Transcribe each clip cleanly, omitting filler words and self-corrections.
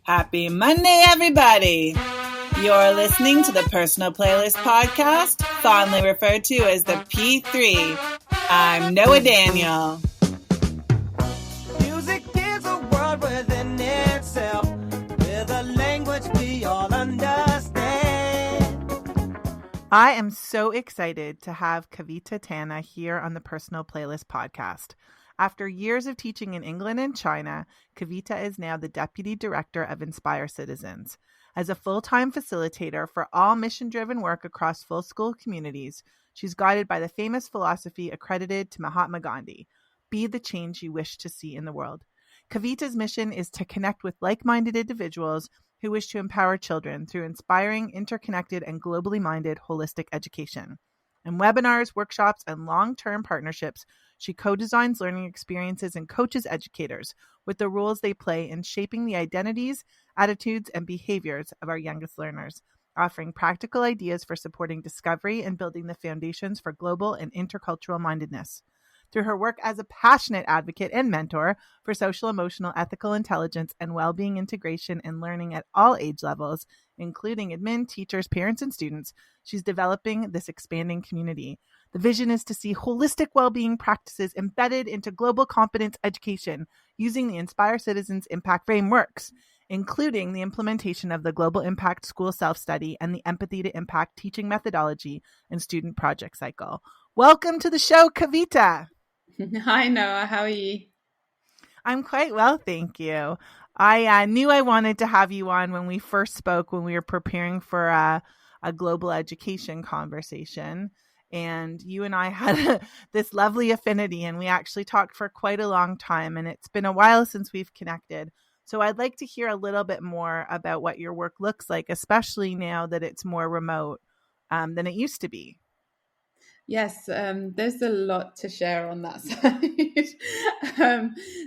Happy Monday, everybody! You're listening to the Personal Playlist Podcast, fondly referred to as the P3. I'm Noah Daniel. Music is a world within itself, with a language we all understand. I am so excited to have Kavita Tanna here on the Personal Playlist Podcast. After years of teaching in England and China, Kavita is now the Deputy Director of Inspire Citizens. As a full-time facilitator for all mission-driven work across full school communities, she's guided by the famous philosophy accredited to Mahatma Gandhi: be the change you wish to see in the world. Kavita's mission is to connect with like-minded individuals who wish to empower children through inspiring, interconnected, and globally minded holistic education. In webinars, workshops, and long-term partnerships, she co-designs learning experiences and coaches educators with the roles they play in shaping the identities, attitudes, and behaviors of our youngest learners, offering practical ideas for supporting discovery and building the foundations for global and intercultural mindedness. Through her work as a passionate advocate and mentor for social, emotional, ethical intelligence and well-being integration and learning at all age levels, including admin, teachers, parents, and students, she's developing this expanding community. The vision is to see holistic well-being practices embedded into global competence education using the Inspire Citizens Impact Frameworks, including the implementation of the Global Impact School Self-Study and the Empathy to Impact teaching methodology and student project cycle. Welcome to the show, Kavita. Hi, Noah. How are you? I'm quite well, thank you. I knew I wanted to have you on when we first spoke, when we were preparing for a global education conversation. And you and I had this lovely affinity, and we actually talked for quite a long time. And it's been a while since we've connected. So I'd like to hear a little bit more about what your work looks like, especially now that it's more remote than it used to be. Yes, there's a lot to share on that side.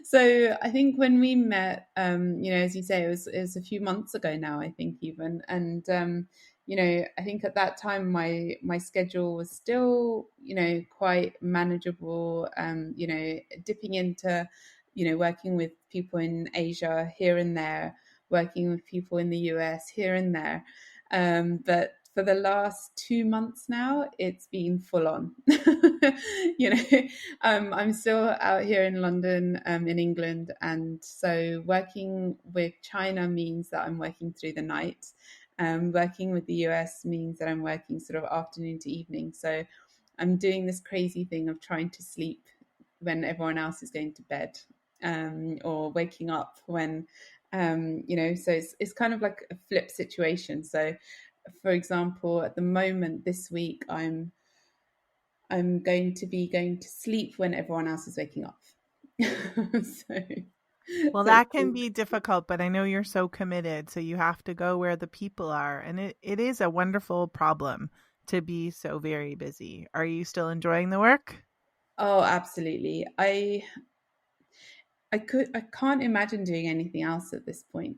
So I think when we met, as you say, it was a few months ago now, I think even. And, I think at that time, my schedule was still, quite manageable, dipping into, working with people in Asia here and there, working with people in the US here and there. But for the last 2 months now, it's been full on. I'm still out here in London, in England. And so working with China means that I'm working through the night. Working with the US means that I'm working sort of afternoon to evening. So I'm doing this crazy thing of trying to sleep when everyone else is going to bed, or waking up when, so it's kind of like a flip situation. So for example, at the moment this week, I'm going to sleep when everyone else is waking up. That can be difficult, but I know you're so committed. So you have to go where the people are. And it is a wonderful problem to be so very busy. Are you still enjoying the work? Oh, absolutely. I can't imagine doing anything else at this point.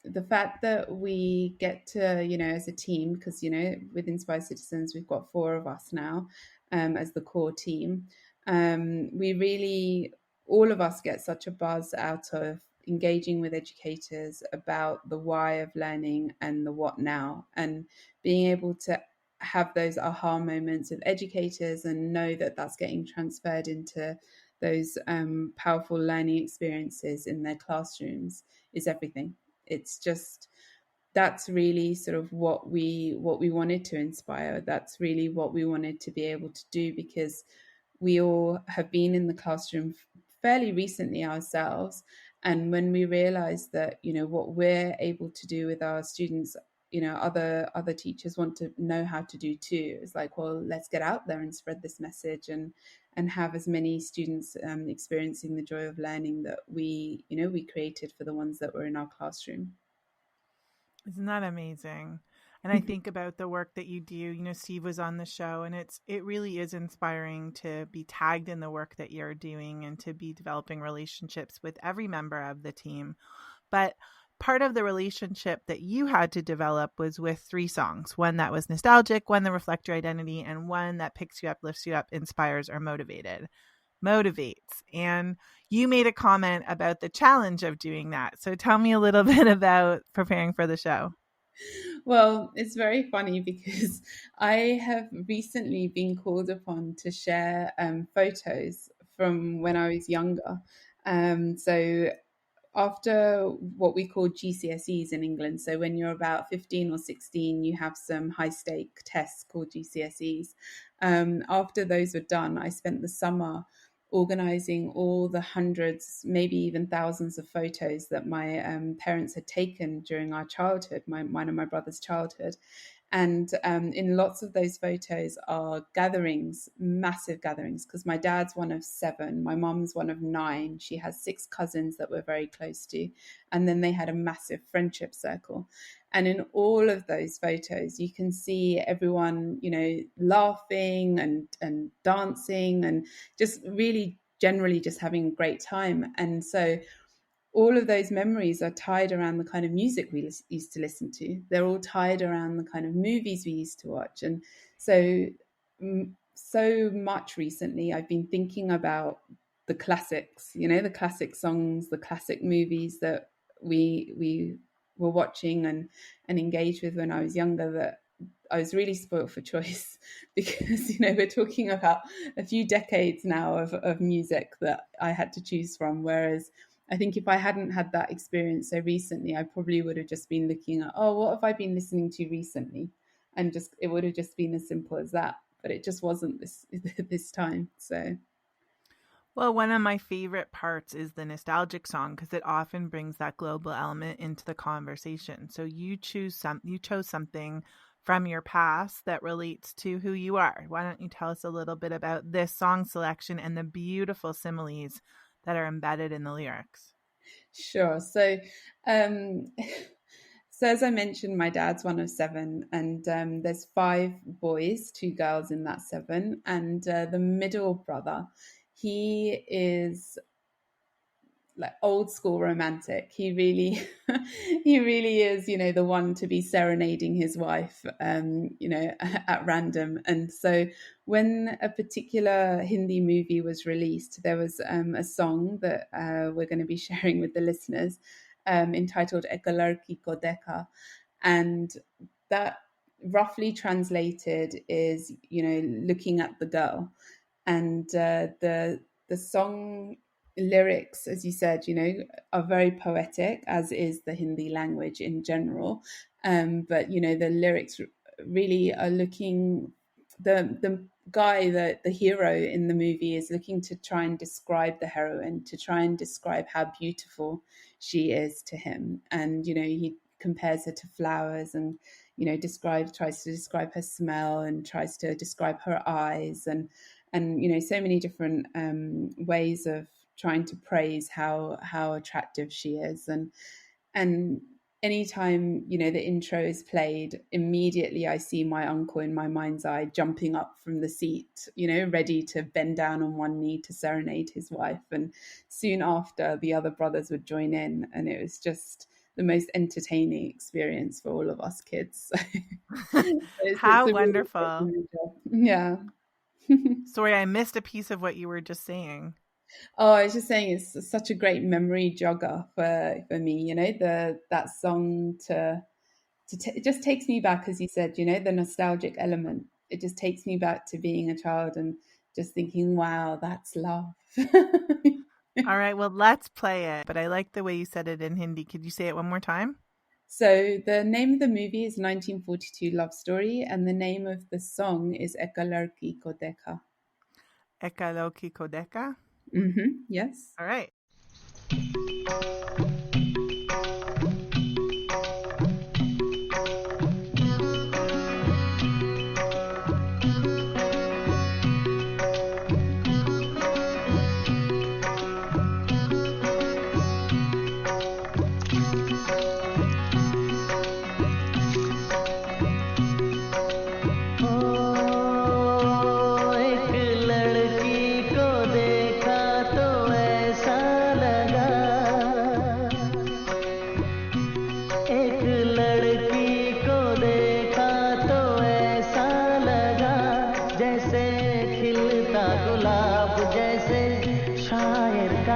The fact that we get to, as a team, because, with Inspire Citizens, we've got 4 of us now as the core team. We really, all of us get such a buzz out of engaging with educators about the why of learning and the what now, and being able to have those aha moments of educators and know that that's getting transferred into those powerful learning experiences in their classrooms is everything. It's just, that's really sort of what we wanted to inspire. That's really what we wanted to be able to do, because we all have been in the classroom fairly recently ourselves. And when we realized that, what we're able to do with our students, other teachers want to know how to do too. It's like, well, let's get out there and spread this message and have as many students experiencing the joy of learning that we created for the ones that were in our classroom. Isn't that amazing? And I think about the work that you do. Steve was on the show, and it really is inspiring to be tagged in the work that you're doing and to be developing relationships with every member of the team. But part of the relationship that you had to develop was with 3 songs, one that was nostalgic, one that reflects your identity, and one that picks you up, lifts you up, inspires, or motivated. motivates. And you made a comment about the challenge of doing that. So tell me a little bit about preparing for the show. Well, it's very funny because I have recently been called upon to share photos from when I was younger. So after what we call GCSEs in England, so when you're about 15 or 16, you have some high stake tests called GCSEs. After those were done, I spent the summer organizing all the hundreds, maybe even thousands of photos that my parents had taken during our childhood, mine and my brother's childhood. And in lots of those photos are gatherings, massive gatherings, because my dad's one of 7, my mom's one of 9. She has 6 cousins that we're very close to. And then they had a massive friendship circle. And in all of those photos, you can see everyone, laughing and dancing and just really generally just having a great time. And so all of those memories are tied around the kind of music we used to listen to. They're all tied around the kind of movies we used to watch. And so much recently, I've been thinking about the classics, the classic songs, the classic movies that we were watching and engaged with when I was younger, that I was really spoiled for choice because, we're talking about a few decades now of music that I had to choose from. Whereas I think if I hadn't had that experience so recently, I probably would have just been looking at, what have I been listening to recently? And it would have just been as simple as that. But it just wasn't this time. So. Well, one of my favorite parts is the nostalgic song because it often brings that global element into the conversation. So you chose something from your past that relates to who you are. Why don't you tell us a little bit about this song selection and the beautiful similes that are embedded in the lyrics? Sure. So, so as I mentioned, my dad's one of 7, and there's 5 boys, 2 girls in that 7, and the middle brother, he is like old school romantic. He really is, the one to be serenading his wife, at random. And so when a particular Hindi movie was released, there was a song that we're going to be sharing with the listeners, entitled Ek Ladki Ko Dekha. And that roughly translated is, looking at the girl. And the song lyrics, as you said, are very poetic, as is the Hindi language in general. But, the lyrics really are looking, the guy, the hero in the movie is looking to try and describe the heroine, to try and describe how beautiful she is to him. And, he compares her to flowers and, tries to describe her smell and tries to describe her eyes and so many different ways of trying to praise how attractive she is. And anytime, the intro is played, immediately I see my uncle in my mind's eye jumping up from the seat, ready to bend down on one knee to serenade his wife. And soon after, the other brothers would join in, and it was just the most entertaining experience for all of us kids. How wonderful. Yeah. Sorry, I missed a piece of what you were just saying. Oh, I was just saying it's such a great memory jogger for me, that song it just takes me back, as you said, the nostalgic element. It just takes me back to being a child and just thinking, wow, that's love. All right, well, let's play it. But I like the way you said it in Hindi. Could you say it one more time? So the name of the movie is 1942 Love Story, and the name of the song is Ek Ladki Ko Dekha. Ek Ladki Ko Dekha? Mm-hmm. Yes. All right. एक लड़की को देखा तो ऐसा लगा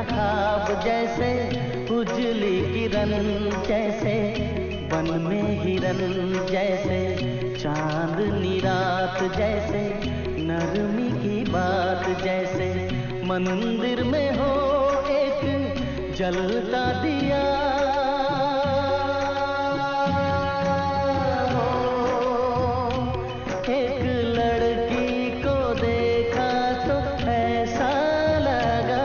का ख्वाब जैसे उजली किरण जैसे वन में हिरन जैसे चांदनी रात जैसे नरमी की बात जैसे मंदिर में हो एक जलता दिया एक लड़की को देखा तो ऐसा लगा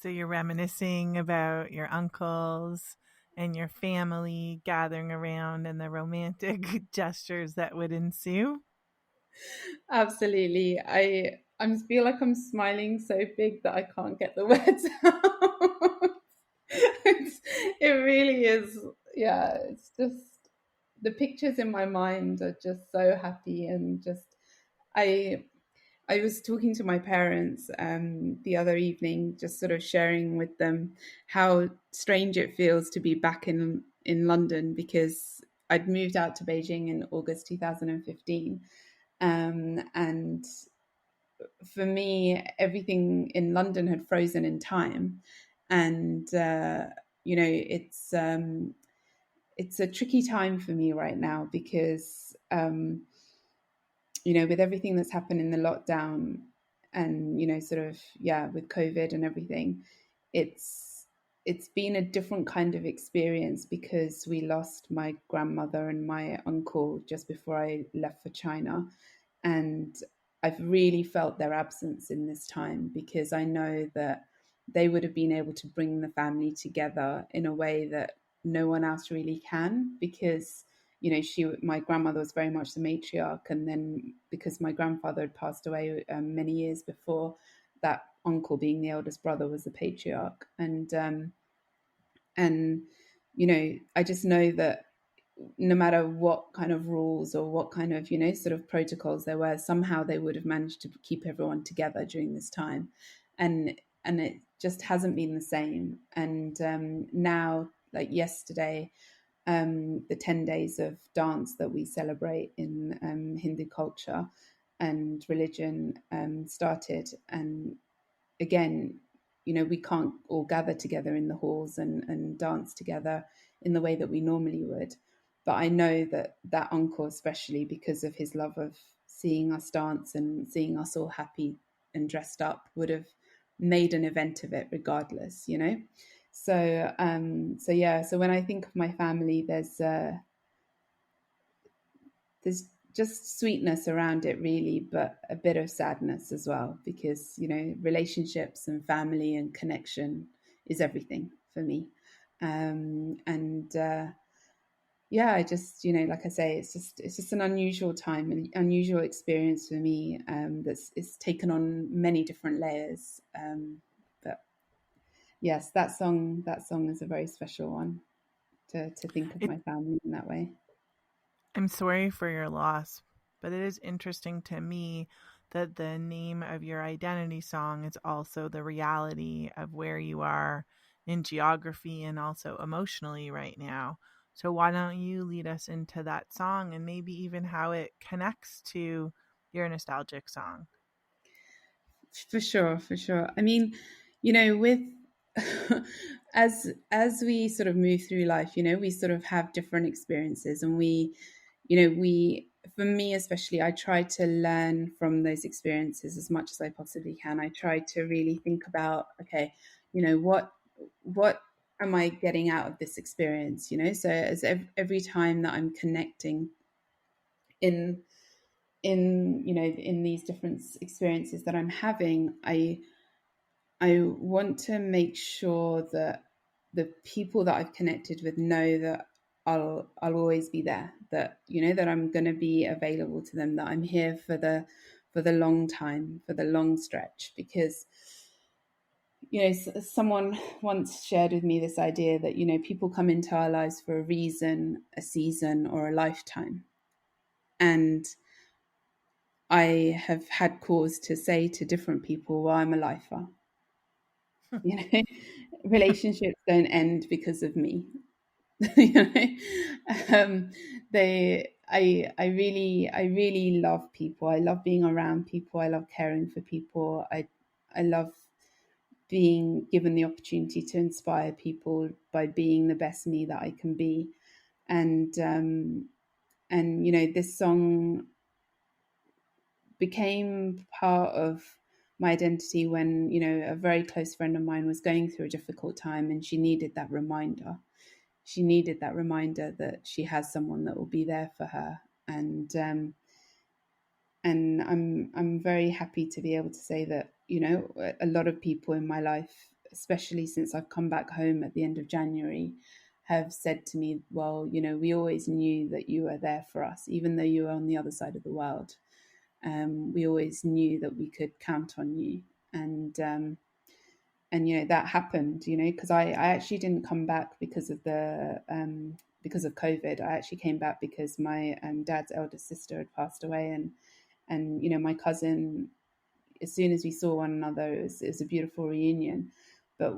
So you're reminiscing about your uncles and your family gathering around and the romantic gestures that would ensue. Absolutely. I feel like I'm smiling so big that I can't get the words out. It really is. Yeah, it's just the pictures in my mind are just so happy, and just I I was talking to my parents the other evening, just sort of sharing with them how strange it feels to be back in London, because I'd moved out to Beijing in August 2015. And for me, everything in London had frozen in time. And, it's a tricky time for me right now because, with everything that's happened in the lockdown and, sort of, yeah, with COVID and everything, it's been a different kind of experience because we lost my grandmother and my uncle just before I left for China. And I've really felt their absence in this time because I know that they would have been able to bring the family together in a way that no one else really can, because my grandmother was very much the matriarch, and then because my grandfather had passed away many years before, that uncle, being the eldest brother, was the patriarch. And I just know that no matter what kind of rules or what kind of sort of protocols there were, somehow they would have managed to keep everyone together during this time. And it just hasn't been the same. And now, like yesterday, the 10 days of dance that we celebrate in Hindu culture and religion started. And again, we can't all gather together in the halls and dance together in the way that we normally would. But I know that uncle, especially because of his love of seeing us dance and seeing us all happy and dressed up, would have made an event of it regardless, So when I think of my family, there's just sweetness around it, really, but a bit of sadness as well, because relationships and family and connection is everything for me. I just like I say, it's just an unusual time, an unusual experience for me, it's taken on many different layers. But yes, that song is a very special one to think of my family in that way. I'm sorry for your loss, but it is interesting to me that the name of your identity song is also the reality of where you are in geography and also emotionally right now. So why don't you lead us into that song and maybe even how it connects to your nostalgic song? For sure. I mean, with as we sort of move through life, we sort of have different experiences, and we for me especially, I try to learn from those experiences as much as I possibly can. I try to really think about, okay, what am I getting out of this experience? So as every time that I'm connecting in these different experiences that I'm having, I want to make sure that the people that I've connected with know that I'll always be there, that that I'm going to be available to them, that I'm here for the long time, for the long stretch. Because someone once shared with me this idea that people come into our lives for a reason, a season, or a lifetime. And I have had cause to say to different people, well, I'm a lifer. You know, relationships don't end because of me. You know, I really love people. I love being around people. I love caring for people. I love being given the opportunity to inspire people by being the best me that I can be. And you know, this song became part of my identity when, you know, a very close friend of mine was going through a difficult time, and she needed that reminder. She needed that reminder that she has someone that will be there for her. And I'm very happy to be able to say that, you know, a lot of people in my life, especially since I've come back home at the end of January, have said to me, well, you know, we always knew that you were there for us, even though you were on the other side of the world. We always knew that we could count on you. And you know, that happened, you know, because I actually didn't come back because of COVID. I actually came back because my dad's eldest sister had passed away, and you know, my cousin, as soon as we saw one another, it was a beautiful reunion. But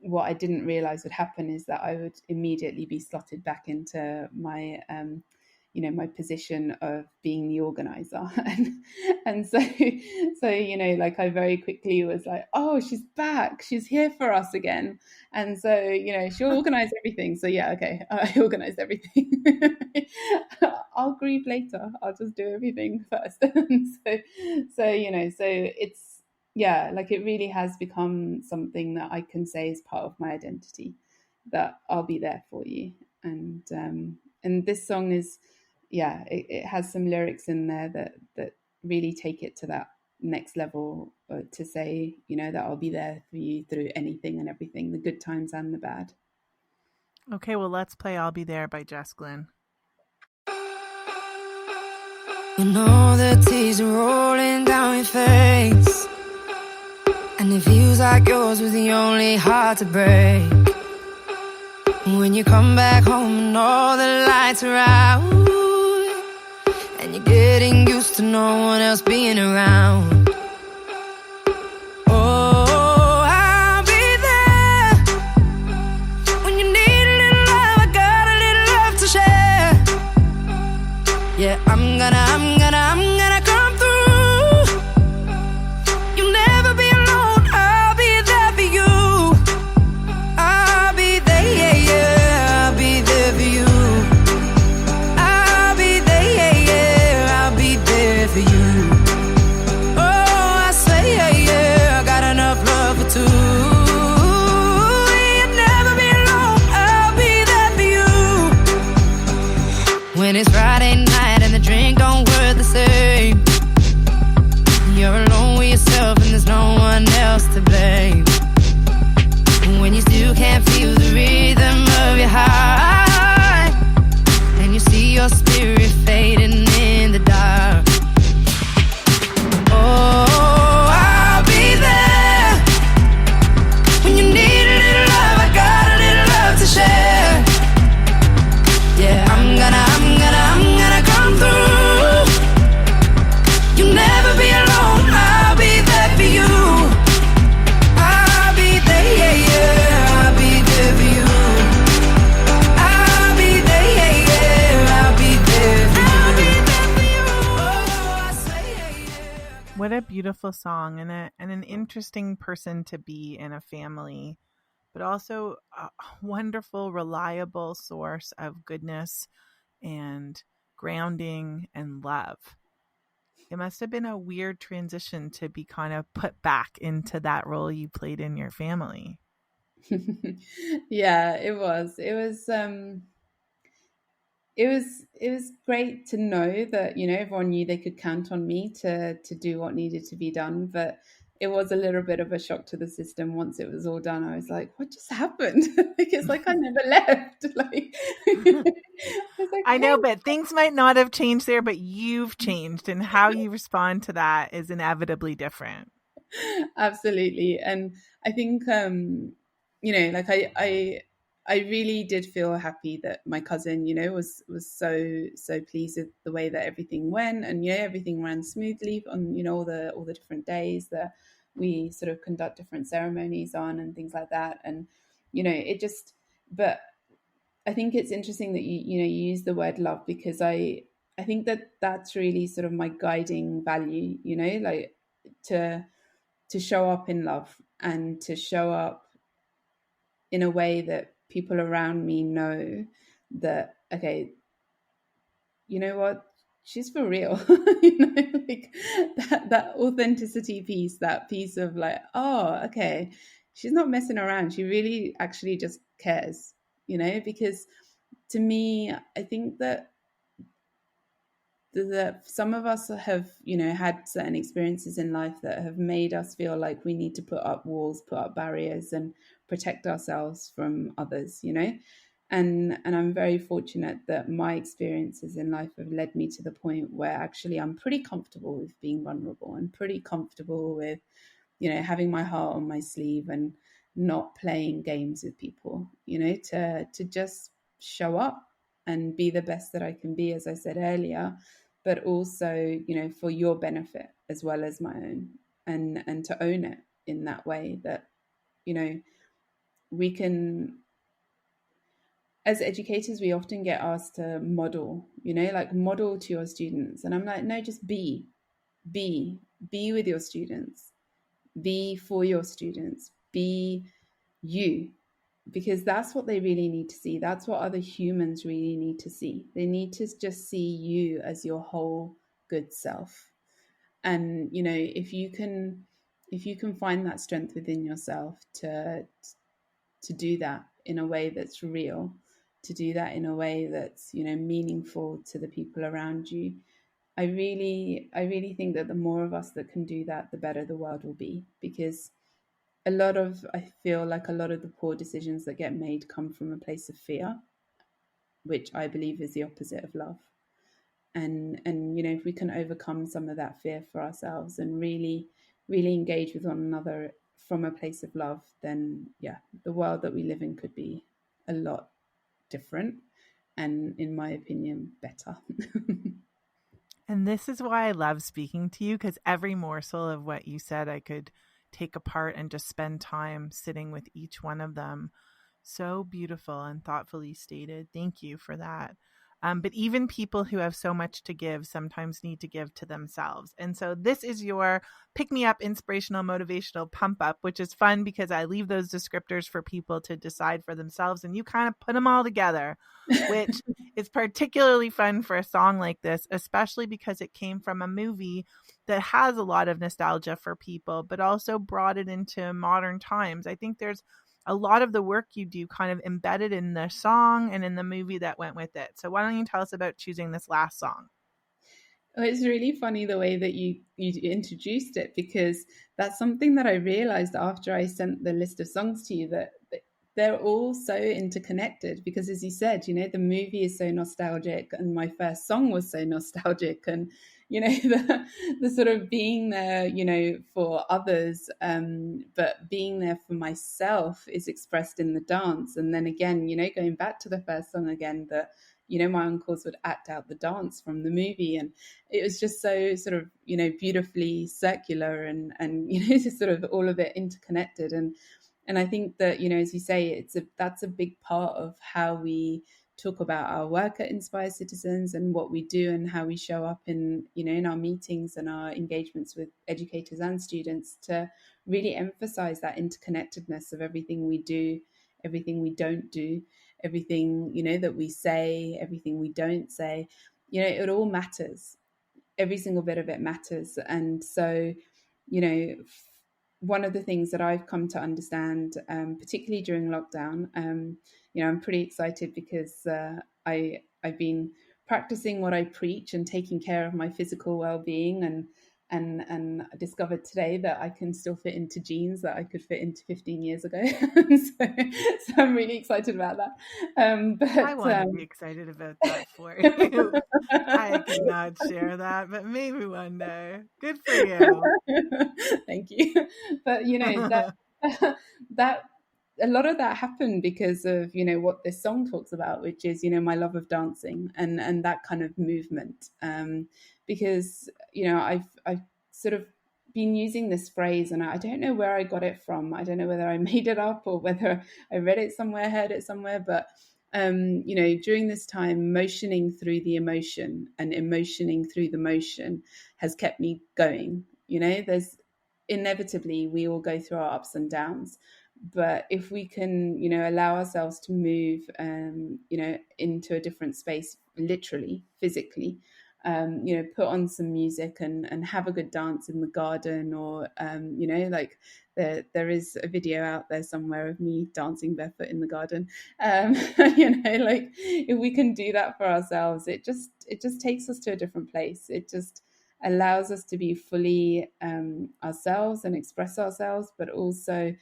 what I didn't realize would happen is that I would immediately be slotted back into my you know, my position of being the organizer. And so you know, like, I very quickly was like, oh, she's back, she's here for us again. And so, you know, she'll organize everything. So yeah, okay, I organized everything. I'll grieve later, I'll just do everything first. And so you know, so it's, yeah, like, it really has become something that I can say is part of my identity, that I'll be there for you. And this song is, yeah, it has some lyrics in there that really take it to that next level, to say, you know, that I'll be there for you through anything and everything, the good times and the bad. Okay, well, let's play I'll Be There by Jess Glynn. You know the tears are rolling down your face, and it feels like yours was the only heart to break. When you come back home and all the lights are out, and you're getting used to no one else being around. Oh, I'll be there when you need a little love. I got a little love to share. Yeah, I'm gonna come through. You'll never be alone. I'll be there for you. I'll be there, yeah, yeah. I'll be there for you. I'll be there, yeah, yeah. I'll be there for you. Oh, I say, yeah, yeah. I got enough love for two. You'll never be alone. I'll be there for you. When it's Friday night and the drink don't work the same, you're alone with yourself and there's no one else to blame. When you still can't feel the rhythm of your heart, and you see your spirit fading in the dark. Oh, I'll be there when you need a little love. I got a little love to share. Yeah, I'm gonna come through. You'll never be alone. I'll be there for you. I'll be there, yeah, yeah. I'll be there for you. I'll be there, yeah, yeah. I'll be there for you. Oh, I say, yeah, yeah. What a beautiful song, and an interesting person to be in a family, but also a wonderful, reliable source of goodness and grounding and love. It must have been a weird transition to be kind of put back into that role you played in your family. Yeah, it was. It was great to know that, you know, everyone knew they could count on me to do what needed to be done. But it was a little bit of a shock to the system once it was all done. I was like, what just happened? Like, it's like I never left. Like, I know, but things might not have changed there, but you've changed, and how you respond to that is inevitably different. Absolutely. And I think, you know, like, I really did feel happy that my cousin, was so pleased with the way that everything went, and everything ran smoothly on all the different days that we sort of conduct different ceremonies on and things like that. And it just, but I think it's interesting that you use the word love, because I think that that's really sort of my guiding value, like to show up in love, and to show up in a way that people around me know that, okay, you know what, she's for real. Like that authenticity piece, that piece of like, oh, okay, she's not messing around, she really actually just cares, because to me, I think that some of us have had certain experiences in life that have made us feel like we need to put up walls, put up barriers, and protect ourselves from others, and I'm very fortunate that my experiences in life have led me to the point where actually I'm pretty comfortable with being vulnerable, and pretty comfortable with having my heart on my sleeve, and not playing games with people, to just show up and be the best that I can be, as I said earlier, but also, for your benefit as well as my own, and to own it in that way that, we can, as educators, we often get asked to model, like model to your students. And I'm like, no, just be with your students, be for your students, be you, because that's what they really need to see. That's what other humans really need to see. They need to just see you as your whole good self. And if you can find that strength within yourself to do that in a way that's real, to do that in a way that's meaningful to the people around you, I really think that the more of us that can do that, the better the world will be. Because I feel like a lot of the poor decisions that get made come from a place of fear, which I believe is the opposite of love. And if we can overcome some of that fear for ourselves, and really engage with one another from a place of love, then the world that we live in could be a lot different, and in my opinion, better. And this is why I love speaking to you, because every morsel of what you said I could take apart and just spend time sitting with each one of them. So beautiful and thoughtfully stated. Thank you for that. But even people who have so much to give sometimes need to give to themselves. And so this is your pick-me-up, inspirational, motivational pump-up, which is fun because I leave those descriptors for people to decide for themselves, and you kind of put them all together, which is particularly fun for a song like this, especially because it came from a movie that has a lot of nostalgia for people, but also brought it into modern times. I think there's a lot of the work you do kind of embedded in the song and in the movie that went with it. So why don't you tell us about choosing this last song? Oh, it's really funny the way that you introduced it, because that's something that I realized after I sent the list of songs to you, that they're all so interconnected. Because as you said, the movie is so nostalgic, and my first song was so nostalgic, and the sort of being there, for others, but being there for myself is expressed in the dance. And then again, going back to the first song again, that my uncles would act out the dance from the movie, and it was just so sort of beautifully circular, and just sort of all of it interconnected. And I think that as you say, that's a big part of how we talk about our work at Inspire Citizens, and what we do, and how we show up in in our meetings and our engagements with educators and students, to really emphasize that interconnectedness of everything we do, everything we don't do, everything that we say, everything we don't say. It all matters. Every single bit of it matters. And so one of the things that I've come to understand, particularly during lockdown, I'm pretty excited because I've been practicing what I preach and taking care of my physical well-being, and I discovered today that I can still fit into jeans that I could fit into 15 years ago. so I'm really excited about that. But I want to be excited about that for you. I cannot share that, but maybe one day. Good for you. Thank you. But that a lot of that happened because of, you know, what this song talks about, which is, you know, my love of dancing and that kind of movement. Because, you know, I've sort of been using this phrase, and I don't know where I got it from. I don't know whether I made it up or whether I read it somewhere, heard it somewhere, but you know, during this time, motioning through the emotion and emotioning through the motion has kept me going. You know, there's inevitably we all go through our ups and downs, but if we can, you know, allow ourselves to move, you know, into a different space, literally, physically, you know, put on some music and have a good dance in the garden, or you know, like there is a video out there somewhere of me dancing barefoot in the garden. You know, like if we can do that for ourselves, it just takes us to a different place. It just allows us to be fully ourselves and express ourselves, but also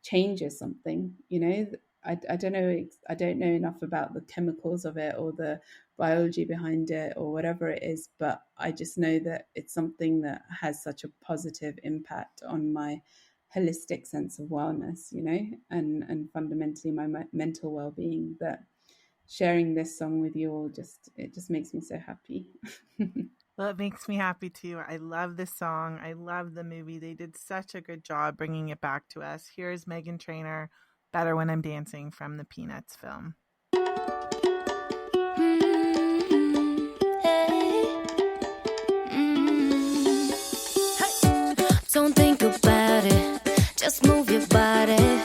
changes something. You know, I don't know enough about the chemicals of it or the biology behind it or whatever it is, but I just know that it's something that has such a positive impact on my holistic sense of wellness, you know, and fundamentally my mental well-being, that sharing this song with you all it just makes me so happy. Well, it makes me happy too. I love this song. I love the movie. They did such a good job bringing it back to us. Here's Meghan Trainor, Better When I'm Dancing, from the Peanuts film. Don't think about it, just move your body.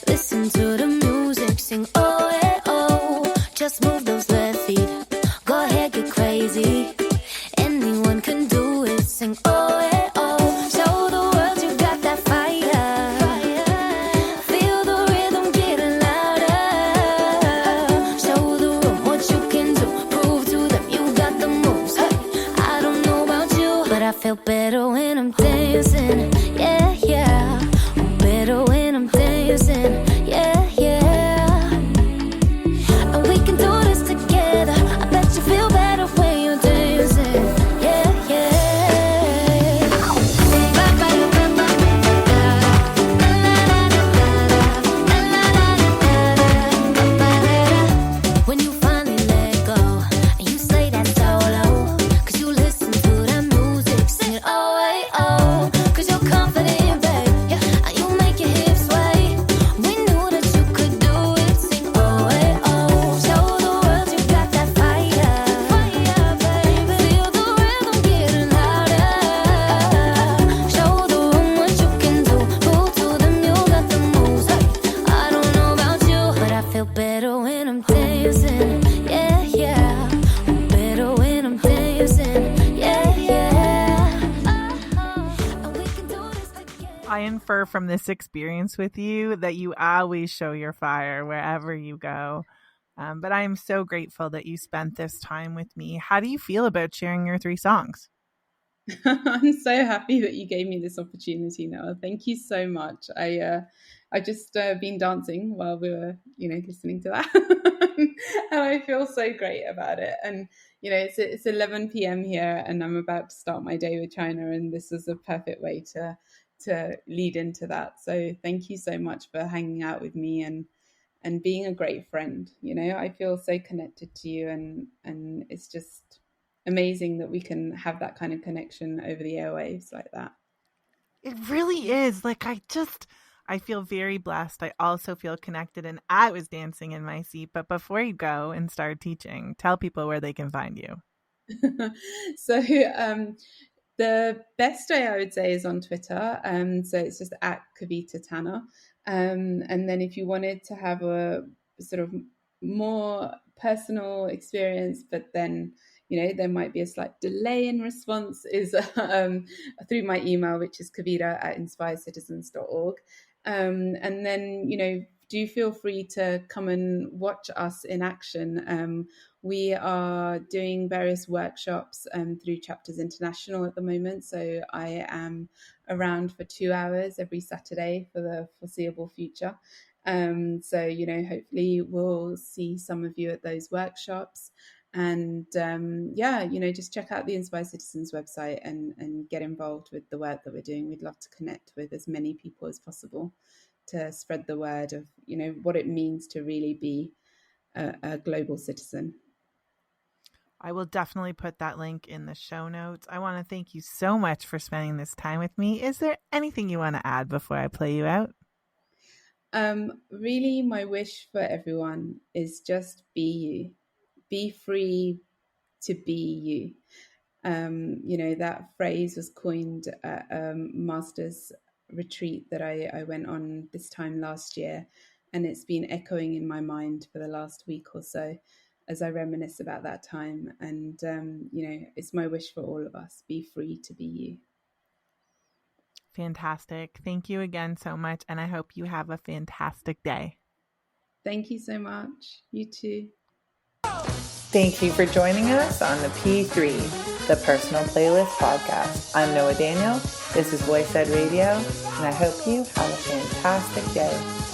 Listen to the music, sing oh, eh, oh. Just move those left feet, go ahead, get crazy. Anyone can do it, sing oh, eh, oh. Show the world you got that fire. Feel the rhythm getting louder. Show the room what you can do, prove to them you got the moves. Hey, I don't know about you, but I feel better when I'm dancing. Yeah, yeah. I'm better when I'm dancing. Yeah, yeah. And we can do this together. I bet you feel better when you're dancing. Yeah, yeah. When you finally let go and you say that solo, 'cause you listen to that music, sing it oh, hey, oh. 'Cause you're confident, babe, yeah, and you make your hips sway. We knew that you could do it, sing oh, hey, oh. Show the world you got that fire, baby. Feel the rhythm getting louder. Show the room what you can do, prove to them you got the moves. Hey, I don't know about you, but I feel better when I'm dancing. Yeah, yeah. I'm better when I'm dancing. Yeah, yeah. And we can do this together. I infer from this experience with you that you always show your fire wherever you go. But I am so grateful that you spent this time with me. How do you feel about sharing your 3 songs? I'm so happy that you gave me this opportunity, Noah. Thank you so much. I just been dancing while we were, you know, listening to that, and I feel so great about it. And you know, it's 11 p.m. here, and I'm about to start my day with China, and this is a perfect way to lead into that. So thank you so much for hanging out with me and being a great friend. You know, I feel so connected to you, and it's just amazing that we can have that kind of connection over the airwaves like that. It really is. Like, I feel very blessed. I also feel connected, and I was dancing in my seat. But before you go and start teaching, tell people where they can find you. So the best way I would say is on Twitter. So it's just at Kavita Tanna. And then if you wanted to have a sort of more personal experience, but then, you know, there might be a slight delay in response, is through my email, which is kavita@inspiredcitizens.org. And then, you know, do feel free to come and watch us in action. We are doing various workshops through Chapters International at the moment. So I am around for 2 hours every Saturday for the foreseeable future. So, you know, hopefully we'll see some of you at those workshops. And yeah, you know, just check out the Inspired Citizens website and get involved with the work that we're doing. We'd love to connect with as many people as possible. to spread the word of, what it means to really be a global citizen. I will definitely put that link in the show notes. I want to thank you so much for spending this time with me. Is there anything you want to add before I play you out? Really, my wish for everyone is just be you. Be free to be you. That phrase was coined at a master's retreat that I went on this time last year, and it's been echoing in my mind for the last week or so as I reminisce about that time. And, it's my wish for all of us, be free to be you. Fantastic. Thank you again so much. And I hope you have a fantastic day. Thank you so much. You too. Thank you for joining us on the P3, the Personal Playlist Podcast. I'm Noah Daniel. This is Voice Ed Radio, and I hope you have a fantastic day.